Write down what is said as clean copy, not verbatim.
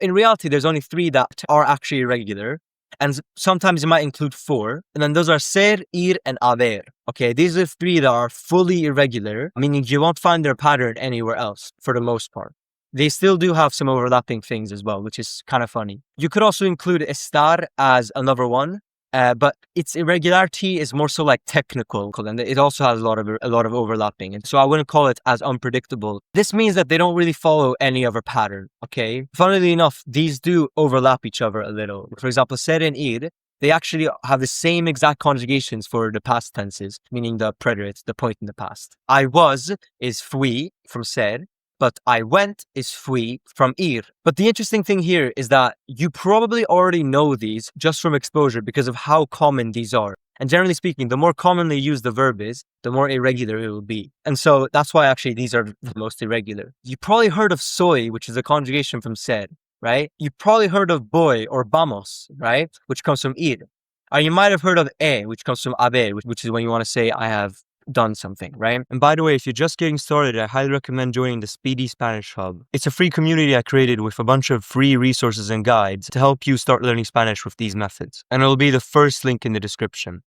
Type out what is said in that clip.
in reality, there's only 3 that are actually irregular. And sometimes it might include 4. And then those are ser, ir, and haber. Okay, these are 3 that are fully irregular, meaning you won't find their pattern anywhere else for the most part. They still do have some overlapping things as well, which is kind of funny. You could also include estar as another one, but its irregularity is more so like technical, and it also has a lot of overlapping. And so I wouldn't call it as unpredictable. This means that they don't really follow any other pattern, okay? Funnily enough, these do overlap each other a little. For example, ser and ir, they actually have the same exact conjugations for the past tenses, meaning the preterite, the point in the past. I was is fui from ser, but I went is fui from ir. But the interesting thing here is that you probably already know these just from exposure because of how common these are. And generally speaking, the more commonly used the verb is, the more irregular it will be. And so that's why actually these are the most irregular. You probably heard of soy, which is a conjugation from ser, right? You probably heard of boy or vamos, right? Which comes from ir. Or you might have heard of which comes from haber, which is when you want to say I have done something, right? And by the way, if you're just getting started, I highly recommend joining the Speedy Spanish Hub. It's a free community I created with a bunch of free resources and guides to help you start learning Spanish with these methods. And it'll be the first link in the description.